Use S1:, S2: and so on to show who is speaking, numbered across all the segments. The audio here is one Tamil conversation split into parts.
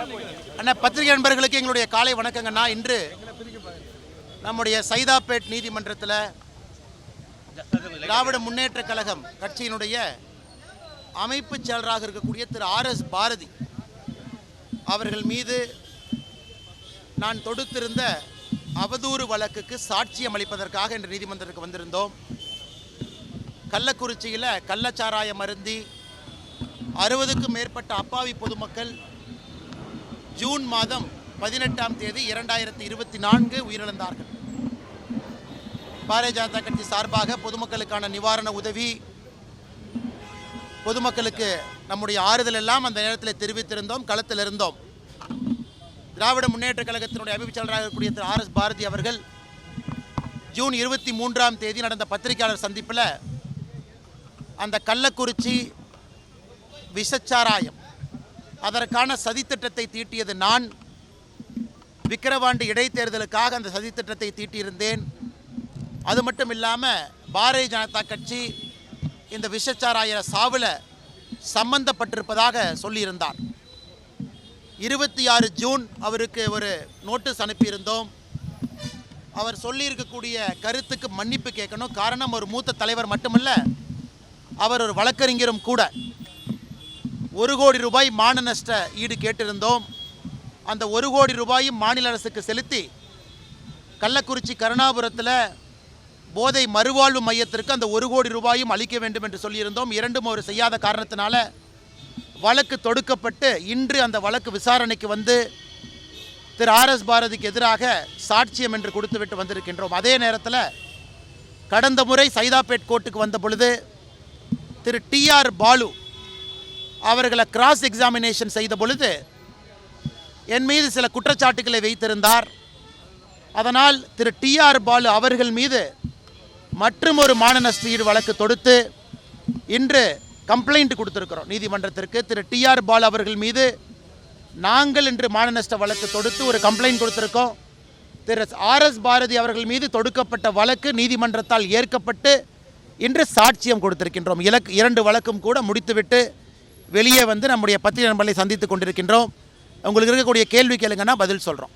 S1: அண்ணா பத்திரிகை நண்பர்களுக்கு எங்களுடைய காலை வணக்கங்கண்ணா. இன்று நம்முடைய சைதாப்பேட் நீதிமன்றத்தில் திராவிட முன்னேற்ற கழகம் கட்சியினுடைய அமைப்பு செயலராக இருக்கக்கூடிய திரு ஆர்.எஸ். பாரதி அவர்கள் மீது நான் தொடுத்திருந்த அவதூறு வழக்குக்கு சாட்சியம் அளிப்பதற்காக இன்று நீதிமன்றத்துக்கு வந்திருந்தோம். கள்ளக்குறிச்சியில் கள்ளச்சாராயம் அருந்தி 60க்கும் மேற்பட்ட அப்பாவி பொதுமக்கள் ஜூன் மாதம் 18ஆம் தேதி 2024 உயிரிழந்தார்கள். பாரதிய ஜனதா கட்சி சார்பாக பொதுமக்களுக்கான நிவாரண உதவி, பொதுமக்களுக்கு நம்முடைய ஆறுதல் எல்லாம் அந்த நேரத்தில் தெரிவித்திருந்தோம், களத்தில் இருந்தோம். திராவிட முன்னேற்ற கழகத்தினுடைய அமைப்பு செயலராக இருக்கக்கூடிய திரு ஆர்.எஸ். பாரதி அவர்கள் ஜூன் 23ஆம் தேதி நடந்த பத்திரிகையாளர் சந்திப்பில் அந்த கள்ளக்குறிச்சி விஷச்சாராயம் அதற்கான சதித்திட்டத்தை தீட்டியது நான். விக்கிரவாண்டி இடைத்தேர்தலுக்காக அந்த சதித்திட்டத்தை தீட்டியிருந்தேன். அது மட்டும் இல்லாமல் பாரதிய ஜனதா கட்சி இந்த விஷச்சாராய சாவில் சம்பந்தப்பட்டிருப்பதாக சொல்லியிருந்தார். 26 ஜூன் அவருக்கு ஒரு நோட்டீஸ் அனுப்பியிருந்தோம். அவர் சொல்லியிருக்கக்கூடிய கருத்துக்கு மன்னிப்பு கேட்கணும். காரணம், ஒரு மூத்த தலைவர் மட்டுமல்ல, அவர் ஒரு வழக்கறிஞரும் கூட. 1 கோடி ரூபாய் மான நஷ்ட ஈடு கேட்டிருந்தோம். அந்த 1 கோடி ரூபாயும் மாநில அரசுக்கு செலுத்தி கள்ளக்குறிச்சி கருணாபுரத்தில் போதை மறுவாழ்வு மையத்திற்கு அந்த 1 கோடி ரூபாயும் அளிக்க வேண்டும் என்று சொல்லியிருந்தோம். இரண்டும் அவர் செய்யாத காரணத்தினால வழக்கு தொடுக்கப்பட்டு இன்று அந்த வழக்கு விசாரணைக்கு வந்து திரு ஆர்.எஸ். பாரதிக்கு எதிராக சாட்சியம் என்று கொடுத்துவிட்டு வந்திருக்கின்றோம். அதே நேரத்தில் கடந்த முறை சைதாப்பேட் கோர்ட்டுக்கு வந்த பொழுது திரு டி.ஆர். பாலு அவர்களை கிராஸ் எக்ஸாமினேஷன் செய்த பொழுது என் மீது சில குற்றச்சாட்டுகளை வைத்திருந்தார். அதனால் திரு டி.ஆர். பாலு அவர்கள் மீது மற்றும் ஒரு மான நஷ்ட ஈடு வழக்கு தொடுத்து இன்று கம்ப்ளைண்ட் கொடுத்திருக்கிறோம் நீதிமன்றத்திற்கு. திரு டி.ஆர். பாலு அவர்கள் மீது நாங்கள் இன்று மான நஷ்ட வழக்கு தொடுத்து ஒரு கம்ப்ளைண்ட் கொடுத்திருக்கோம். திரு ஆர்.எஸ். பாரதி அவர்கள் மீது தொடுக்கப்பட்ட வழக்கு நீதிமன்றத்தால் ஏற்கப்பட்டு இன்று சாட்சியம் கொடுத்திருக்கின்றோம். 2 வழக்கும் கூட முடித்துவிட்டு வெளியே வந்து நம்முடைய பத்திரிகை நண்பர்களை சந்தித்து கொண்டிருக்கின்றோம். உங்களுக்கு இருக்கக்கூடிய கேள்வி கேளுங்கன்னா பதில் சொல்கிறோம்.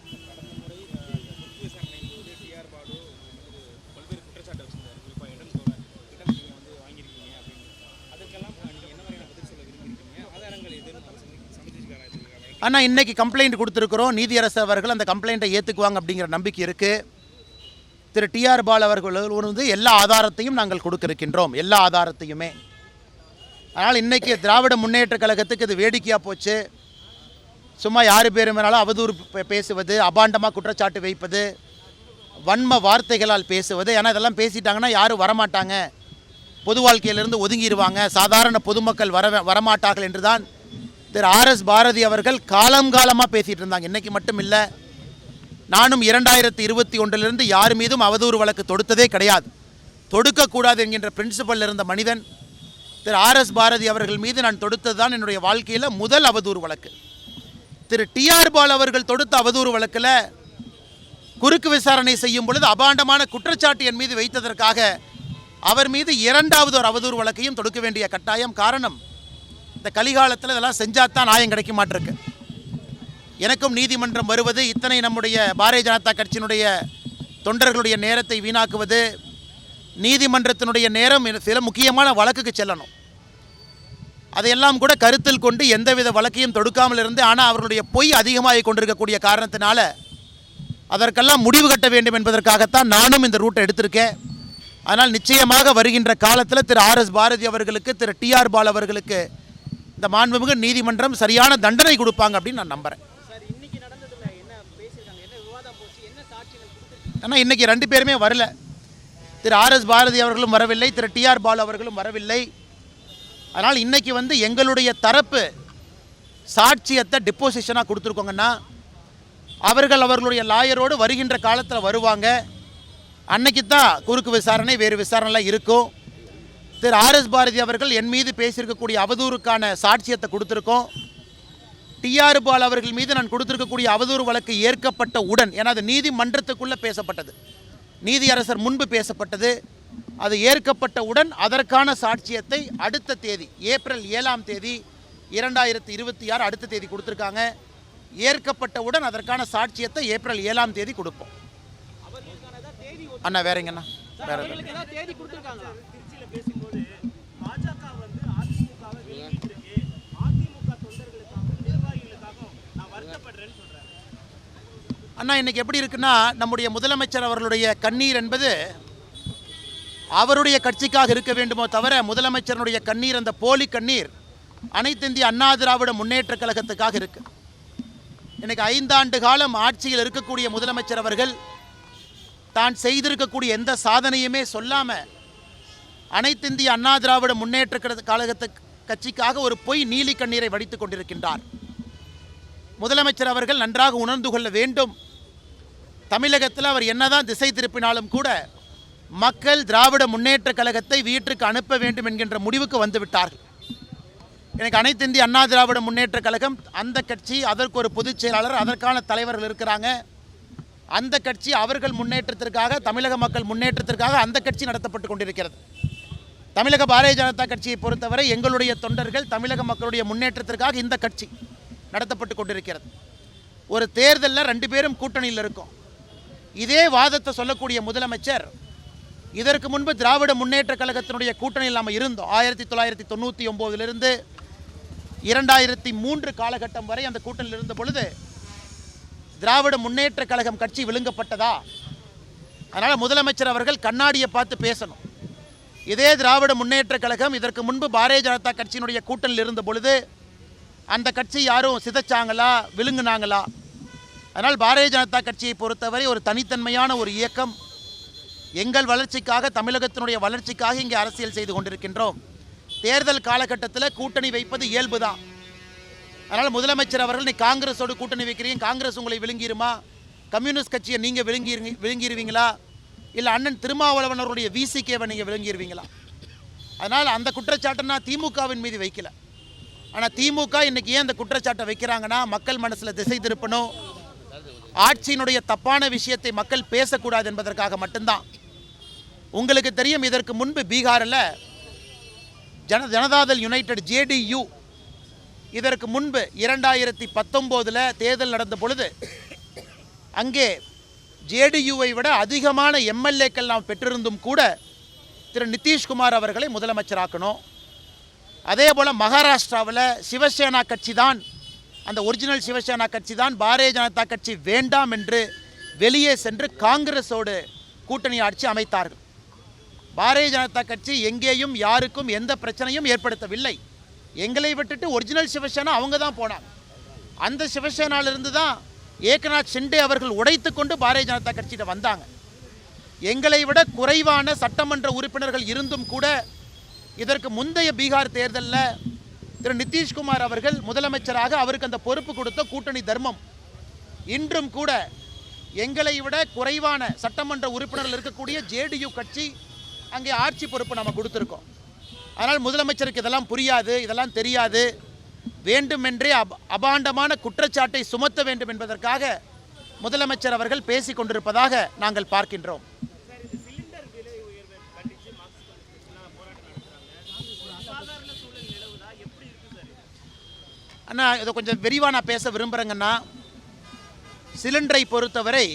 S1: ஆனால் இன்றைக்கி கம்ப்ளைண்ட் கொடுத்துருக்குறோம். நீதியரசர் அவர்கள் அந்த கம்ப்ளைண்ட்டை ஏற்றுக்குவாங்க அப்படிங்கிற நம்பிக்கை இருக்குது. திரு டி.ஆர். பாலு அவர்கள் வந்து எல்லா ஆதாரத்தையும் நாங்கள் கொடுக்கிருக்கின்றோம், எல்லா ஆதாரத்தையுமே. அதனால் இன்றைக்கி திராவிட முன்னேற்ற கழகத்துக்கு இது வேடிக்கையாக போச்சு. சும்மா யார் பேர் மேலாலும் அவதூறு பேசுவது, அபாண்டமாக குற்றச்சாட்டு வைப்பது, வன்ம வார்த்தைகளால் பேசுவது. ஏன்னா இதெல்லாம் பேசிட்டாங்கன்னா யாரும் வரமாட்டாங்க, பொது வாழ்க்கையிலிருந்து ஒதுங்கிடுவாங்க, சாதாரண பொதுமக்கள் வரமாட்டார்கள் என்று தான் திரு ஆர்.எஸ். பாரதி அவர்கள் காலங்காலமாக பேசிகிட்டு இருந்தாங்க. இன்றைக்கி மட்டும் இல்லை, நானும் 2021 யார் மீதும் அவதூறு வழக்கு தொடுத்ததே கிடையாது. தொடுக்கக்கூடாது என்கின்ற பிரின்சிபல் இருந்த மனிதன் திரு ஆர்.எஸ். பாரதி அவர்கள் மீது நான் தொடுத்தது தான் என்னுடைய வாழ்க்கையில் முதல் அவதூறு வழக்கு. திரு டி.ஆர். பாலு அவர்கள் தொடுத்த அவதூறு வழக்கில் குறுக்கு விசாரணை செய்யும் பொழுது அபாண்டமான குற்றச்சாட்டு என் மீது வைத்ததற்காக அவர் மீது 2வது ஒரு அவதூறு வழக்கையும் தொடுக்க வேண்டிய கட்டாயம். காரணம், இந்த கலிகாலத்தில் இதெல்லாம் செஞ்சாதான் நியாயம் கிடைக்க மாட்டிருக்கு. எனக்கும் நீதிமன்றம் வருவது, இத்தனை நம்முடைய பாரதிய ஜனதா கட்சியினுடைய தொண்டர்களுடைய நேரத்தை வீணாக்குவது, நீதிமன்றத்தினுடைய நேரம் சில முக்கியமான வழக்குக்கு செல்லணும், அதையெல்லாம் கூட கருத்தில் கொண்டு எந்தவித வழக்கையும் தொடுக்காமல் இருந்து, ஆனால் அவர்களுடைய பொய் அதிகமாகி கொண்டிருக்கக்கூடிய காரணத்தினால அதற்கெல்லாம் முடிவு கட்ட வேண்டும் என்பதற்காகத்தான் நானும் இந்த ரூட்டை எடுத்திருக்கேன். அதனால் நிச்சயமாக வருகின்ற காலத்தில் திரு ஆர்.எஸ். பாரதி அவர்களுக்கு, திரு டி.ஆர். பாலு அவர்களுக்கு இந்த மாண்புமிகு நீதிமன்றம் சரியான தண்டனை கொடுப்பாங்க அப்படின்னு நான் நம்புகிறேன். ஆனால் இன்றைக்கி 2 பேருமே வரல. திரு ஆர்.எஸ். பாரதி அவர்களும் வரவில்லை, திரு டி.ஆர். பாலு அவர்களும் வரவில்லை. அதனால் இன்றைக்கி வந்து எங்களுடைய தரப்பு சாட்சியத்தை டிப்போசிஷனாக கொடுத்துருக்கோங்கன்னா அவர்களுடைய லாயரோடு வருகின்ற காலத்தில் வருவாங்க. அன்னைக்கு தான் குறுக்கு விசாரணை, வேறு விசாரணைலாம் இருக்கும். திரு ஆர்.எஸ். பாரதி அவர்கள் என் மீது பேசியிருக்கக்கூடிய அவதூறுக்கான சாட்சியத்தை கொடுத்துருக்கோம். டி.ஆர். பாலு அவர்கள் மீது நான் கொடுத்திருக்கக்கூடிய அவதூறு வழக்கு ஏற்கப்பட்ட உடன், ஏன்னா அது நீதிமன்றத்துக்குள்ளே பேசப்பட்டது, நீதியரசர் முன்பு பேசப்பட்டது, அது ஏற்கப்பட்டவுடன் அதற்கான சாட்சியத்தை அடுத்த தேதி ஏப்ரல் 7ஆம் தேதி 2026 அடுத்த தேதி கொடுத்துருக்காங்க. ஏற்கப்பட்டவுடன் அதற்கான சாட்சியத்தை ஏப்ரல் 7ஆம் தேதி கொடுப்போம். அண்ணா வேறங்கண்ணா வேற அண்ணா இன்னைக்கு எப்படி இருக்குன்னா, நம்முடைய முதலமைச்சர் அவர்களுடைய கண்ணீர் என்பது அவருடைய கட்சிக்காக இருக்க வேண்டுமோ தவிர, முதலமைச்சருடைய கண்ணீர், அந்த போலி கண்ணீர் அனைத்து இந்திய அண்ணா திராவிட முன்னேற்ற கழகத்துக்காக இருக்கு. இன்னைக்கு 5 ஆண்டு காலம் ஆட்சியில் இருக்கக்கூடிய முதலமைச்சர் அவர்கள் தான் செய்திருக்கக்கூடிய எந்த சாதனையுமே சொல்லாம அனைத்து இந்திய அண்ணா திராவிட முன்னேற்ற கழகத்து கட்சிக்காக ஒரு பொய் நீலி கண்ணீரை வடித்துக் கொண்டிருக்கின்றார். முதலமைச்சர் அவர்கள் நன்றாக உணர்ந்து கொள்ள வேண்டும். தமிழகத்தில் அவர் என்னதான் திசை திருப்பினாலும் கூட மக்கள் திராவிட முன்னேற்ற கழகத்தை வீட்டுக்கு அனுப்ப வேண்டும் என்கின்ற முடிவுக்கு வந்து விட்டார்கள். எனக்கு அனைத்து இந்திய அண்ணா திராவிட முன்னேற்ற கழகம், அந்த கட்சி, அதற்கு ஒரு பொதுச் செயலாளர், அதற்கான தலைவர்கள் இருக்கிறாங்க. அந்த கட்சி அவர்கள் முன்னேற்றத்திற்காக, தமிழக மக்கள் முன்னேற்றத்திற்காக அந்த கட்சி நடத்தப்பட்டு கொண்டிருக்கிறது. தமிழக பாரதிய ஜனதா கட்சியை பொறுத்தவரை எங்களுடைய தொண்டர்கள் தமிழக மக்களுடைய முன்னேற்றத்திற்காக இந்த கட்சி நடத்தப்பட்டு கொண்டிருக்கிறது. ஒரு தேர்தலில் 2 பேரும் கூட்டணியில் இருக்கும். இதே வாதத்தை சொல்லக்கூடிய முதலமைச்சர், இதற்கு முன்பு திராவிட முன்னேற்ற கழகத்தினுடைய கூட்டணியில் நாம் இருந்தோம். 1999 2003 காலகட்டம் வரை அந்த கூட்டணியில் இருந்த பொழுது திராவிட முன்னேற்ற கழகம் கட்சி விழுங்கப்பட்டதா? அதனால் முதலமைச்சர் அவர்கள் கண்ணாடியை பார்த்து பேசணும். இதே திராவிட முன்னேற்ற கழகம் இதற்கு முன்பு பாரதிய ஜனதா கட்சியினுடைய கூட்டணியில் இருந்த பொழுது அந்த கட்சி யாரும் சிதைச்சாங்களா, விழுங்குனாங்களா? அதனால் பாரதிய ஜனதா கட்சியை பொறுத்தவரை ஒரு தனித்தன்மையான ஒரு இயக்கம். எங்கள் வளர்ச்சிக்காக, தமிழகத்தினுடைய வளர்ச்சிக்காக இங்கே அரசியல் செய்து கொண்டிருக்கின்றோம். தேர்தல் காலகட்டத்தில் கூட்டணி வைப்பது இயல்பு தான். அதனால் முதலமைச்சர் அவர்கள், நீ காங்கிரஸோடு கூட்டணி வைக்கிறீங்க, காங்கிரஸ் உங்களை விழுங்கிருமா? கம்யூனிஸ்ட் கட்சியை நீங்கள் விழுங்கிடுவீங்களா? இல்லை அண்ணன் திருமாவளவன் அவருடைய விசிகேவை நீங்கள் விழுங்கிடுவீங்களா? அதனால் அந்த குற்றச்சாட்டை நான் திமுகவின் மீது வைக்கல. ஆனால் திமுக இன்றைக்கி ஏன் அந்த குற்றச்சாட்டை வைக்கிறாங்கன்னா, மக்கள் மனசில் திசை திருப்பணும், ஆட்சியினுடைய தப்பான விஷயத்தை மக்கள் பேசக்கூடாது என்பதற்காக மட்டும்தான். உங்களுக்கு தெரியும், இதற்கு முன்பு பீகாரில் ஜனதாதள் யுனைடெட் JDU இதற்கு முன்பு 2019 தேர்தல் நடந்த பொழுது அங்கே JDUவை விட அதிகமான MLAக்கள் நாம் பெற்றிருந்தும் கூட திரு நிதிஷ்குமார் அவர்களை முதலமைச்சராக்கணும். அதே போல் மகாராஷ்டிராவில் சிவசேனா கட்சி தான், அந்த ஒரிஜினல் சிவசேனா கட்சி தான் பாரதிய ஜனதா கட்சி வேண்டாம் என்று வெளியே சென்று காங்கிரஸோடு கூட்டணி ஆட்சி அமைத்தார்கள். பாரதிய ஜனதா கட்சி எங்கேயும் யாருக்கும் எந்த பிரச்சனையும் ஏற்படுத்தவில்லை. எங்களை விட்டுட்டு ஒரிஜினல் சிவசேனா அவங்க தான் போனாங்க. அந்த சிவசேனாவிலிருந்து தான் ஏக்நாத் ஷிண்டே அவர்கள் உடைத்து கொண்டு பாரதிய ஜனதா கட்சியிட்ட வந்தாங்க. எங்களை விட குறைவான சட்டமன்ற உறுப்பினர்கள் இருந்தும் கூட இதற்கு முந்தைய பீகார் தேர்தலில் திரு நிதிஷ்குமார் அவர்கள் முதலமைச்சராக அவருக்கு அந்த பொறுப்பு கொடுத்த கூட்டணி தர்மம். இன்றும் கூட எங்களை விட குறைவான சட்டமன்ற உறுப்பினர்கள் இருக்கக்கூடிய JDU கட்சி அங்கே ஆட்சி பொறுப்பு நம்ம கொடுத்துருக்கோம். அதனால் முதலமைச்சருக்கு இதெல்லாம் புரியாது, இதெல்லாம் தெரியாது, வேண்டுமென்றே அபாண்டமான குற்றச்சாட்டை சுமத்த வேண்டும் என்பதற்காக முதலமைச்சர் அவர்கள் பேசி கொண்டிருப்பதாக நாங்கள் பார்க்கின்றோம். அண்ணா, இதை கொஞ்சம் விரிவாக நான் பேச விரும்புகிறேங்கன்னா, சிலிண்டரை பொறுத்தவரை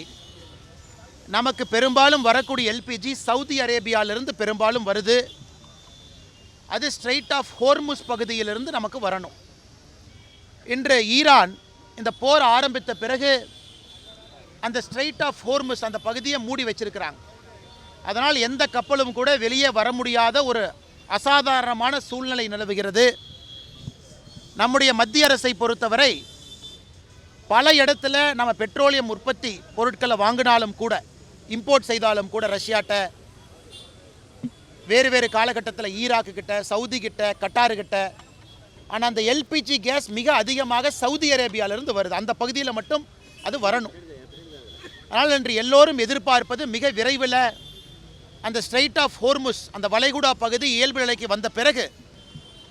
S1: நமக்கு பெரும்பாலும் வரக்கூடிய LPG சவுதி அரேபியாவிலிருந்து பெரும்பாலும் வருது. அது ஸ்ட்ரெயிட் ஆஃப் ஹோர்முஸ் பகுதியிலிருந்து நமக்கு வரணும். இன்று ஈரான் இந்த போர் ஆரம்பித்த பிறகு அந்த ஸ்ட்ரெயிட் ஆஃப் ஹோர்முஸ் அந்த பகுதியை மூடி வச்சிருக்கிறாங்க. அதனால் எந்த கப்பலும் கூட வெளியே வர முடியாத ஒரு அசாதாரணமான சூழ்நிலை நிலவுகிறது. நம்முடைய மத்திய அரசை பொறுத்தவரை பல இடத்துல நம்ம பெட்ரோலியம் உற்பத்தி பொருட்களை வாங்கினாலும் கூட, இம்போர்ட் செய்தாலும் கூட ரஷ்யாட்ட, வேறு வேறு காலகட்டத்தில் ஈராக்கு கிட்ட, சவுதி கிட்ட, கட்டாரு கிட்ட. ஆனால் அந்த LPG கேஸ் மிக அதிகமாக சவுதி அரேபியாவிலிருந்து வருது. அந்த பகுதியில் மட்டும் அது வரணும். ஆனால் இன்று எல்லோரும் எதிர்பார்ப்பது மிக விரைவில் அந்த ஸ்ட்ரெயிட் ஆஃப் ஹோர்முஸ் அந்த வளைகுடா பகுதி இயல்பு நிலைக்கு வந்த பிறகு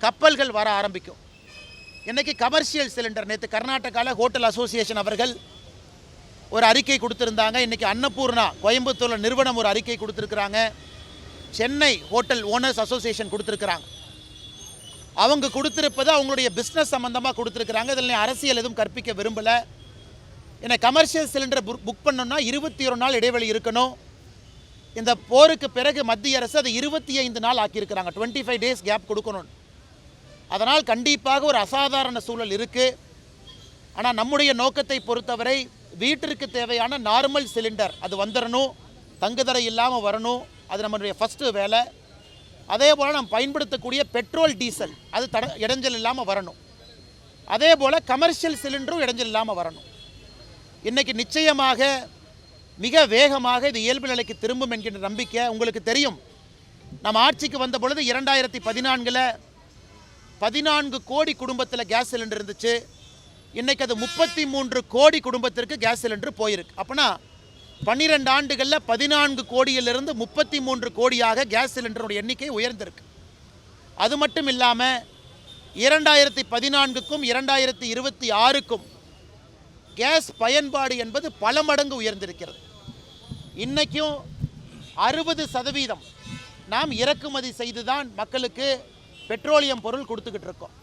S1: கப்பல்கள் வர ஆரம்பிக்கும். இன்றைக்கி கமர்ஷியல் சிலிண்டர், நேற்று கர்நாடகாவில் ஹோட்டல் அசோசியேஷன் அவர்கள் ஒரு அறிக்கை கொடுத்துருந்தாங்க. இன்றைக்கி அன்னபூர்ணா கோயம்புத்தூரில் நிறுவனம் ஒரு அறிக்கை கொடுத்துருக்குறாங்க. சென்னை ஹோட்டல் ஓனர்ஸ் அசோசியேஷன் கொடுத்துருக்குறாங்க. அவங்க கொடுத்துருப்பது அவங்களுடைய பிஸ்னஸ் சம்மந்தமாக கொடுத்துருக்குறாங்க. இதில் அரசியல் எதுவும் கற்பிக்க விரும்பலை. ஏன்னா கமர்ஷியல் சிலிண்டரை புக் பண்ணோன்னா 21 நாள் இடைவெளி இருக்கணும். இந்த போருக்கு பிறகு மத்திய அரசு அதை 25 நாள் ஆக்கியிருக்கிறாங்க. 25 டேஸ் கேப் கொடுக்கணும். அதனால் கண்டிப்பாக ஒரு அசாதாரண சூழல் இருக்குது. ஆனால் நம்முடைய நோக்கத்தை பொறுத்தவரை வீட்டிற்கு தேவையான நார்மல் சிலிண்டர் அது வந்துடணும், தங்குதடை இல்லாமல் வரணும். அது நம்மளுடைய ஃபஸ்ட்டு வேலை. அதே போல் நம்ம பயன்படுத்தக்கூடிய பெட்ரோல் டீசல் அது இடைஞ்சல் இல்லாமல் வரணும். அதே போல் கமர்ஷியல் சிலிண்டரும் இடைஞ்சல் இல்லாமல் வரணும். இன்றைக்கி நிச்சயமாக மிக வேகமாக இது இயல்பு நிலைக்கு திரும்பும் என்கின்ற நம்பிக்கை உங்களுக்கு தெரியும். நம்ம ஆட்சிக்கு வந்த பொழுது 2014 14 கோடி குடும்பத்தில் கேஸ் சிலிண்டர் இருந்துச்சு. இன்றைக்கி அது 33 கோடி குடும்பத்திற்கு கேஸ் சிலிண்டர் போயிருக்கு. அப்போனா 12 ஆண்டுகளில் 14 கோடியிலிருந்து 33 கோடியாக கேஸ் சிலிண்டருடைய எண்ணிக்கை உயர்ந்திருக்கு. அது மட்டும் இல்லாமல் 2014க்கும் 2026க்கும் கேஸ் பயன்பாடு என்பது பல மடங்கு உயர்ந்திருக்கிறது. இன்றைக்கும் 60% நாம் இறக்குமதி செய்து தான் மக்களுக்கு பெட்ரோலியம் பொருள் கொடுத்துக்கிட்டு இருக்கோம்.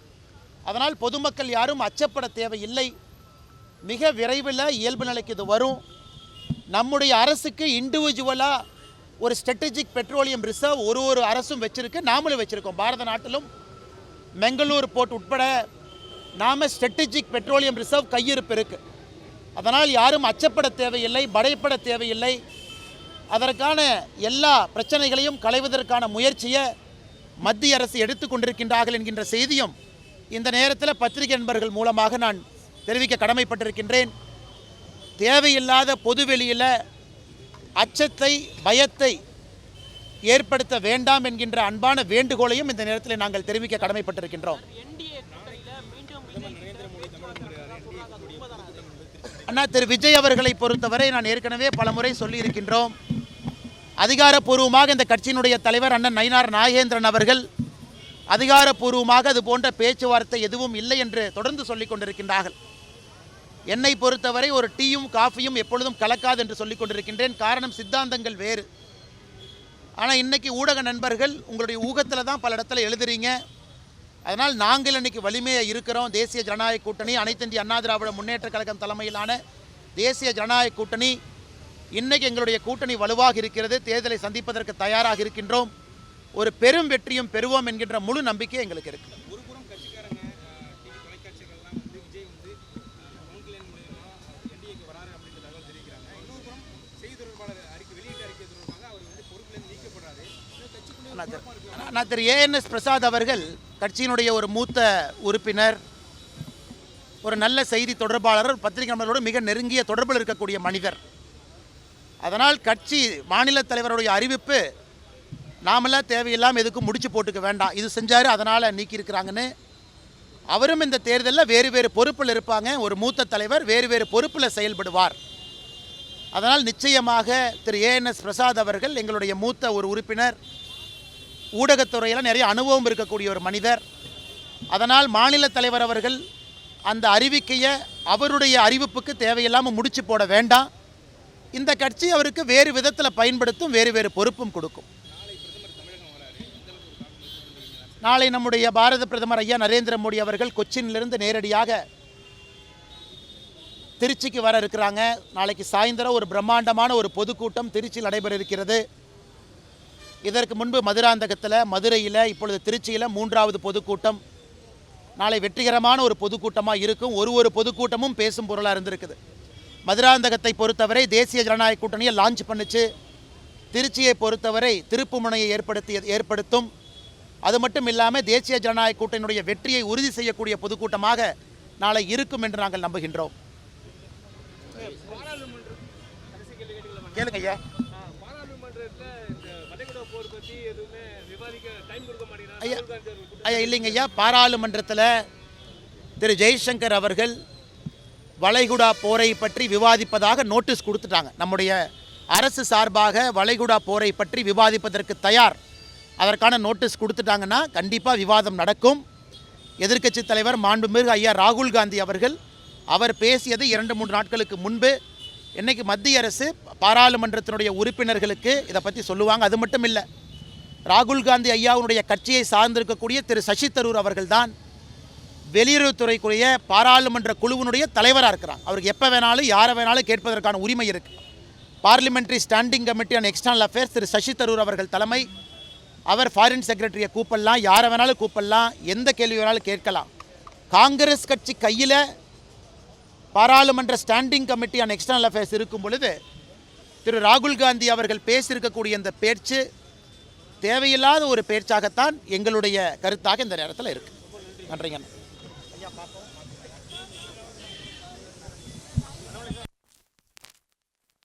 S1: அதனால் பொதுமக்கள் யாரும் அச்சப்பட தேவையில்லை. மிக விரைவில் இயல்பு நிலைக்கு இது வரும். நம்முடைய அரசுக்கு இண்டிவிஜுவலாக ஒரு ஸ்ட்ராட்டஜிக் பெட்ரோலியம் ரிசர்வ் ஒரு அரசும் வச்சுருக்கு, நாமளும் வச்சுருக்கோம். பாரத நாட்டிலும் பெங்களூர் போர்ட் உட்பட நாம் ஸ்ட்ராட்டஜிக் பெட்ரோலியம் ரிசர்வ் கையிருப்பு இருக்குது. அதனால் யாரும் அச்சப்பட தேவையில்லை, பயப்பட தேவையில்லை. அதற்கான எல்லா பிரச்சனைகளையும் களைவதற்கான முயற்சியை மத்திய அரசு எடுத்துக்கொண்டிருக்கின்றார்கள் என்கின்ற செய்தியும் இந்த நேரத்தில் பத்திரிகை நண்பர்கள் மூலமாக நான் தெரிவிக்க கடமைப்பட்டிருக்கின்றேன். தேவையில்லாத பொதுவெளியில் அச்சத்தை, பயத்தை ஏற்படுத்த வேண்டாம் என்கின்ற அன்பான வேண்டுகோளையும் இந்த நேரத்தில் நாங்கள் தெரிவிக்க கடமைப்பட்டிருக்கின்றோம். அண்ணா திரு விஜய் அவர்களை பொறுத்தவரை நான் ஏற்கனவே பலமுறை சொல்லியிருக்கின்றோம். அதிகாரப்பூர்வமாக இந்த கட்சியினுடைய தலைவர் அண்ணன் நயினார் நாகேந்திரன் அவர்கள் அதிகாரப்பூர்வமாக அது போன்ற பேச்சுவார்த்தை எதுவும் இல்லை என்று தொடர்ந்து சொல்லிக் கொண்டிருக்கின்றார்கள். என்னை பொறுத்தவரை ஒரு டீயும் காஃபியும் எப்பொழுதும் கலக்காது என்று சொல்லிக் கொண்டிருக்கின்றேன். காரணம் சித்தாந்தங்கள் வேறு. ஆனால் இன்றைக்கி ஊடக நண்பர்கள் உங்களுடைய ஊகத்தில் தான் பல இடத்துல எழுதுறீங்க. அதனால் நாங்கள் இன்றைக்கி வலிமையாக இருக்கிறோம். தேசிய ஜனநாயக கூட்டணி, அனைத்து இந்திய அண்ணா திராவிட முன்னேற்ற கழகம் தலைமையிலான தேசிய ஜனநாயக கூட்டணி, இன்றைக்கி எங்களுடைய கூட்டணி வலுவாக இருக்கிறது. தேர்தலை சந்திப்பதற்கு தயாராக இருக்கின்றோம். ஒரு பெரும் வெற்றியும் பெறுவோம் என்கின்ற முழு நம்பிக்கை எங்களுக்கு இருக்குது. திரு ஏஎன்எஸ் பிரசாத் அவர்கள் கட்சியினுடைய ஒரு மூத்த உறுப்பினர், ஒரு நல்ல செய்தி தொடர்பாளர், பத்திரிகை நண்பர்களோடு மிக நெருங்கிய தொடர்பில் இருக்கக்கூடிய மனிதர். அதனால் கட்சி மாநில தலைவருடைய அறிவிப்பு நாமெல்லாம் தேவையில்லாமல் எதுக்கும் முடிச்சு போட்டுக்க வேண்டாம், இது செஞ்சார் அதனால் நீக்கியிருக்கிறாங்கன்னு. அவரும் இந்த தேர்தலில் வேறு வேறு பொறுப்பில் இருப்பாங்க. ஒரு மூத்த தலைவர் வேறு வேறு பொறுப்பில் செயல்படுவார். அதனால் நிச்சயமாக திரு ஏஎன்எஸ் பிரசாத் அவர்கள் எங்களுடைய மூத்த ஒரு உறுப்பினர், ஊடகத்துறையில் நிறைய அனுபவம் இருக்கக்கூடிய ஒரு மனிதர். அதனால் மாநில தலைவர் அவர்கள் அந்த அறிவிக்கையை அவருடைய அறிவிப்புக்கு தேவையில்லாமல் முடிச்சு போட வேண்டாம். இந்த கட்சி அவருக்கு வேறு விதத்தில் பயன்படுத்தும், வேறு வேறு பொறுப்பும் கொடுக்கும். நாளை நம்முடைய பாரத பிரதமர் ஐயா நரேந்திர மோடி அவர்கள் கொச்சினிலிருந்து நேரடியாக திருச்சிக்கு வர இருக்கிறாங்க. நாளைக்கு சாயந்தரம் ஒரு பிரம்மாண்டமான ஒரு பொதுக்கூட்டம் திருச்சியில் நடைபெற இருக்கிறது. இதற்கு முன்பு மதுராந்தகத்தில், மதுரையில், இப்பொழுது திருச்சியில் 3வது பொதுக்கூட்டம். நாளை வெற்றிகரமான ஒரு பொதுக்கூட்டமாக இருக்கும். ஒரு பொதுக்கூட்டமும் பேசும் பொருளாக இருந்திருக்குது. மதுராந்தகத்தை பொறுத்தவரை தேசிய ஜனநாயக கூட்டணியை லான்ச் பண்ணிச்சு. திருச்சியை பொறுத்தவரை திருப்புமுனையை ஏற்படுத்தும். அது மட்டும் இல்லாமல் தேசிய ஜனநாயக கூட்டணியுடைய வெற்றியை உறுதி செய்யக்கூடிய பொதுக்கூட்டமாக நாளை இருக்கும் என்று நாங்கள் நம்புகின்றோம். கேளுங்க ஐயா. ஐயா இல்லைங்க ஐயா, பாராளுமன்றத்தில் திரு ஜெய்சங்கர் அவர்கள் வளைகுடா போரை பற்றி விவாதிப்பதாக நோட்டீஸ் கொடுத்துட்டாங்க. நம்முடைய அரசு சார்பாக வளைகுடா போரை பற்றி விவாதிப்பதற்கு தயார், அதற்கான நோட்டீஸ் கொடுத்துட்டாங்கன்னா கண்டிப்பாக விவாதம் நடக்கும். எதிர்க்கட்சி தலைவர் மாண்புமிகு ஐயா ராகுல் காந்தி அவர்கள் அவர் பேசியது 2-3 நாட்களுக்கு முன்பு. இன்றைக்கி மத்திய அரசு பாராளுமன்றத்தினுடைய உறுப்பினர்களுக்கு இதை பற்றி சொல்லுவாங்க. அது மட்டும் இல்லை, ராகுல் காந்தி ஐயாவுடைய கட்சியை சார்ந்திருக்கக்கூடிய திரு சசி தரூர் அவர்கள்தான் வெளியுறவுத்துறைக்குரிய பாராளுமன்ற குழுவினுடைய தலைவராக இருக்கிறாங்க. அவருக்கு எப்போ வேணாலும் யாரை வேணாலும் கேட்பதற்கான உரிமை இருக்குது. Parliamentary standing committee on external affairs Thiru Shashi Tharoor அவர்கள் தலைமை. அவர் ஃபாரின் செக்ரட்டரியை கூப்பிடலாம், யாரை வேணாலும் கூப்பிடலாம், எந்த கேள்வி வேணாலும் கேட்கலாம். காங்கிரஸ் கட்சி கையில் பாராளுமன்ற standing committee on external affairs இருக்கும் பொழுது திரு ராகுல் காந்தி அவர்கள் பேசியிருக்கக்கூடிய இந்த பேச்சு தேவையில்லாத ஒரு பேச்சாகத்தான் எங்களுடைய கருத்தாக இந்த நேரத்தில் இருக்குது. நன்றிங்க.